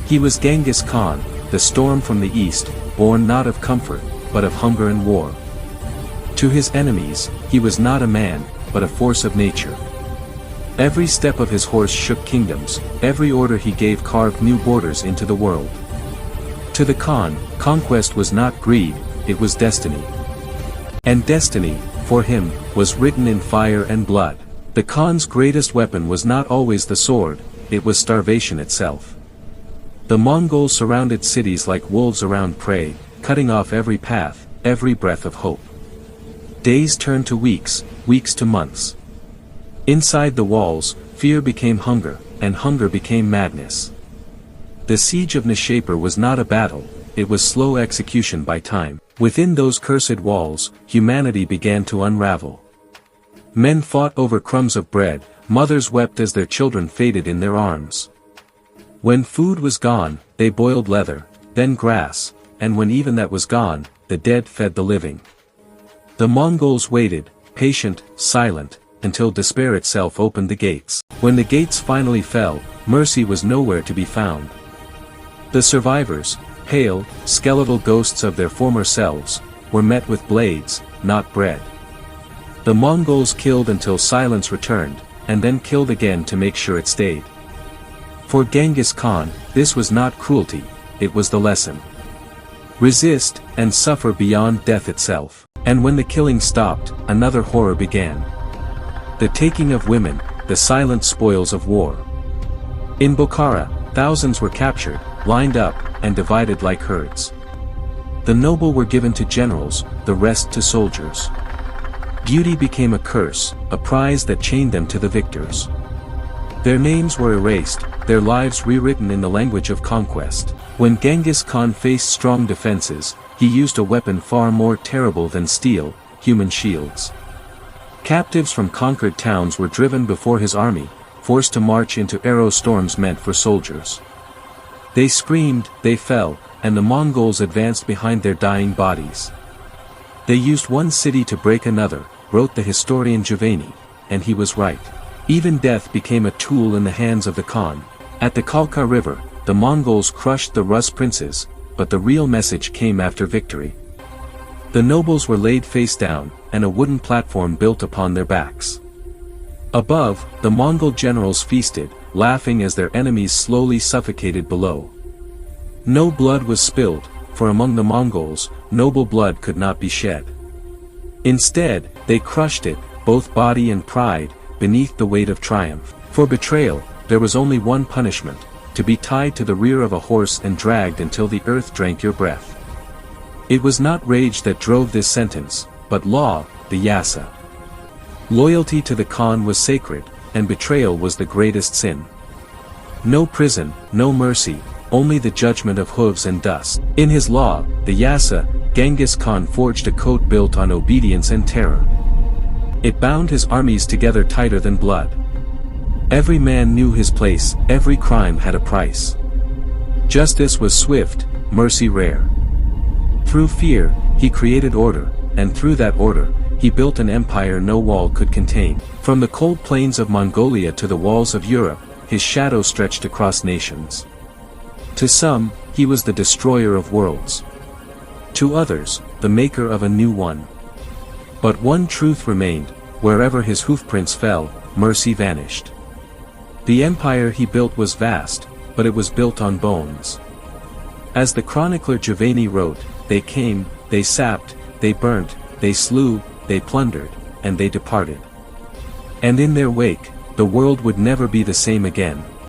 He was Genghis Khan, the storm from the east, born not of comfort, but of hunger and war. To his enemies, he was not a man, but a force of nature. Every step of his horse shook kingdoms, every order he gave carved new borders into the world. To the Khan, conquest was not greed, it was destiny. And destiny, for him, was written in fire and blood. The Khan's greatest weapon was not always the sword, it was starvation itself. The Mongols surrounded cities like wolves around prey, cutting off every path, every breath of hope. Days turned to weeks, weeks to months. Inside the walls, fear became hunger, and hunger became madness. The siege of Nishapur was not a battle, it was slow execution by time. Within those cursed walls, humanity began to unravel. Men fought over crumbs of bread, mothers wept as their children faded in their arms. When food was gone, they boiled leather, then grass, and when even that was gone, the dead fed the living. The Mongols waited, patient, silent, until despair itself opened the gates. When the gates finally fell, mercy was nowhere to be found. The survivors, pale, skeletal ghosts of their former selves, were met with blades, not bread. The Mongols killed until silence returned, and then killed again to make sure it stayed. For Genghis Khan, this was not cruelty, it was the lesson. Resist, and suffer beyond death itself. And when the killing stopped, another horror began. The taking of women, the silent spoils of war. In Bukhara, thousands were captured, lined up, and divided like herds. The noble were given to generals, the rest to soldiers. Beauty became a curse, a prize that chained them to the victors. Their names were erased, their lives rewritten in the language of conquest. When Genghis Khan faced strong defenses, he used a weapon far more terrible than steel, human shields. Captives from conquered towns were driven before his army, forced to march into arrow storms meant for soldiers. They screamed, they fell, and the Mongols advanced behind their dying bodies. They used one city to break another, wrote the historian Giovanni, and he was right. Even death became a tool in the hands of the Khan. At the Kalka River, the Mongols crushed the Rus princes, but the real message came after victory. The nobles were laid face down, and a wooden platform built upon their backs. Above, the Mongol generals feasted, laughing as their enemies slowly suffocated below. No blood was spilled, for among the Mongols, noble blood could not be shed. Instead, they crushed it, both body and pride, beneath the weight of triumph. For betrayal, there was only one punishment, to be tied to the rear of a horse and dragged until the earth drank your breath. It was not rage that drove this sentence, but law, the yasa. Loyalty to the Khan was sacred, and betrayal was the greatest sin. No prison, no mercy, only the judgment of hooves and dust. In his law, the yasa, Genghis Khan forged a code built on obedience and terror. It bound his armies together tighter than blood. Every man knew his place, every crime had a price. Justice was swift, mercy rare. Through fear, he created order, and through that order, he built an empire no wall could contain. From the cold plains of Mongolia to the walls of Europe, his shadow stretched across nations. To some, he was the destroyer of worlds. To others, the maker of a new one. But one truth remained, wherever his hoofprints fell, mercy vanished. The empire he built was vast, but it was built on bones. As the chronicler Giovanni wrote, they came, they sapped, they burnt, they slew, they plundered, and they departed. And in their wake, the world would never be the same again.